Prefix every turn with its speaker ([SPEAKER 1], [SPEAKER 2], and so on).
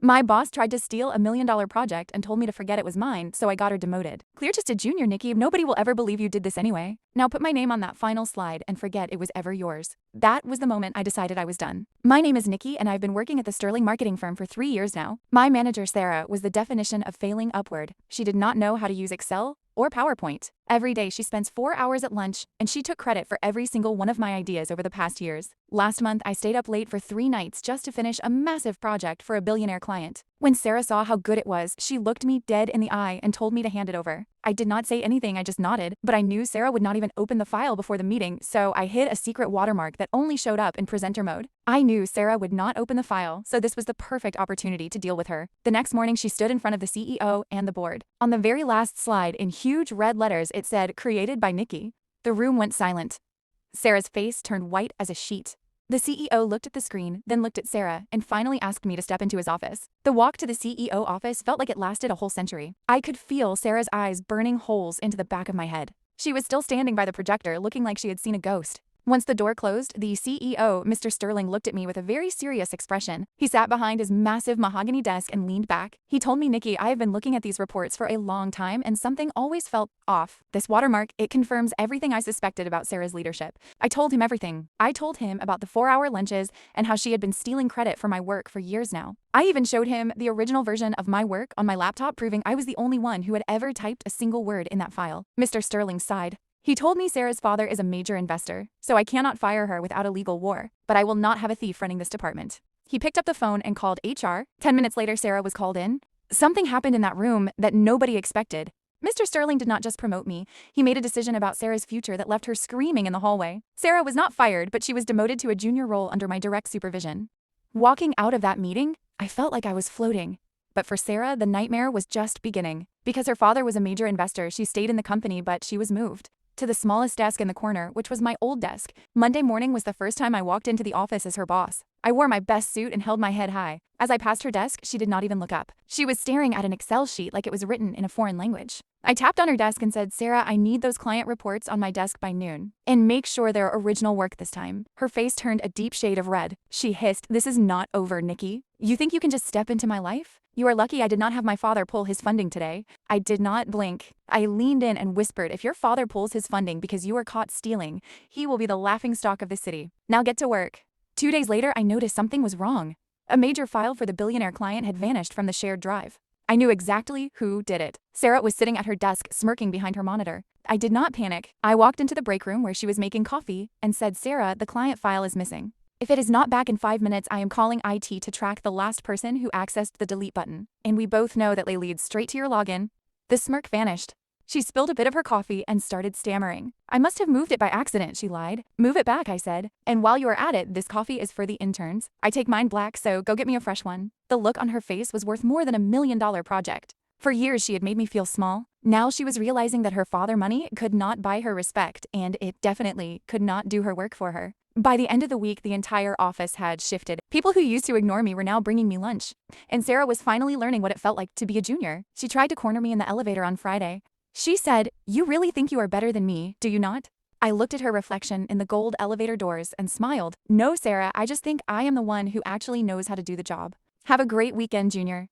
[SPEAKER 1] My boss tried to steal a $1 million project and told me to forget it was mine, so I got her demoted. Clear just a junior, Nikki. Nobody will ever believe you did this anyway. Now put my name on that final slide and forget it was ever yours. That was the moment I decided I was done. My name is Nikki and I've been working at the Sterling marketing firm for 3 years now. My manager, Sarah, was the definition of failing upward. She did not know how to use Excel or PowerPoint. Every day she spends 4 hours at lunch, and she took credit for every single one of my ideas over the past years. Last month, I stayed up late for 3 nights just to finish a massive project for a billionaire client. When Sarah saw how good it was, she looked me dead in the eye and told me to hand it over. I did not say anything, I just nodded, but I knew Sarah would not even open the file before the meeting, so I hid a secret watermark that only showed up in presenter mode. I knew Sarah would not open the file, so this was the perfect opportunity to deal with her. The next morning, she stood in front of the CEO and the board. On the very last slide, in huge red letters, it said, "Created by Nikki." The room went silent. Sarah's face turned white as a sheet. The CEO looked at the screen, then looked at Sarah, and finally asked me to step into his office. The walk to the CEO office felt like it lasted a whole century. I could feel Sarah's eyes burning holes into the back of my head. She was still standing by the projector, looking like she had seen a ghost. Once the door closed, the CEO, Mr. Sterling, looked at me with a very serious expression. He sat behind his massive mahogany desk and leaned back. He told me, "Nikki, I have been looking at these reports for a long time and something always felt off. This watermark, it confirms everything I suspected about Sarah's leadership." I told him everything. I told him about the 4-hour lunches and how she had been stealing credit for my work for years now. I even showed him the original version of my work on my laptop, proving I was the only one who had ever typed a single word in that file. Mr. Sterling sighed. He told me Sarah's father is a major investor, so I cannot fire her without a legal war, but I will not have a thief running this department. He picked up the phone and called HR. 10 minutes later, Sarah was called in. Something happened in that room that nobody expected. Mr. Sterling did not just promote me, he made a decision about Sarah's future that left her screaming in the hallway. Sarah was not fired, but she was demoted to a junior role under my direct supervision. Walking out of that meeting, I felt like I was floating. But for Sarah, the nightmare was just beginning. Because her father was a major investor, she stayed in the company, but she was moved to the smallest desk in the corner, which was my old desk. Monday morning was the first time I walked into the office as her boss. I wore my best suit and held my head high. As I passed her desk, she did not even look up. She was staring at an Excel sheet like it was written in a foreign language. I tapped on her desk and said, "Sarah, I need those client reports on my desk by noon. And make sure they're original work this time." Her face turned a deep shade of red. She hissed, "This is not over, Nikki. You think you can just step into my life? You are lucky I did not have my father pull his funding today." I did not blink. I leaned in and whispered, "If your father pulls his funding because you were caught stealing, he will be the laughingstock of the city. Now get to work." 2 days later, I noticed something was wrong. A major file for the billionaire client had vanished from the shared drive. I knew exactly who did it. Sarah was sitting at her desk, smirking behind her monitor. I did not panic. I walked into the break room where she was making coffee and said, "Sarah, the client file is missing. If it is not back in 5 minutes, I am calling IT to track the last person who accessed the delete button. And we both know that they lead straight to your login." The smirk vanished. She spilled a bit of her coffee and started stammering. "I must have moved it by accident," she lied. "Move it back," I said. "And while you are at it, this coffee is for the interns. I take mine black, so go get me a fresh one." The look on her face was worth more than $1 million project. For years, she had made me feel small. Now she was realizing that her father money could not buy her respect, and it definitely could not do her work for her. By the end of the week, the entire office had shifted. People who used to ignore me were now bringing me lunch. And Sarah was finally learning what it felt like to be a junior. She tried to corner me in the elevator on Friday. She said, "You really think you are better than me, do you not?" I looked at her reflection in the gold elevator doors and smiled. "No, Sarah, I just think I am the one who actually knows how to do the job." Have a great weekend, Junior.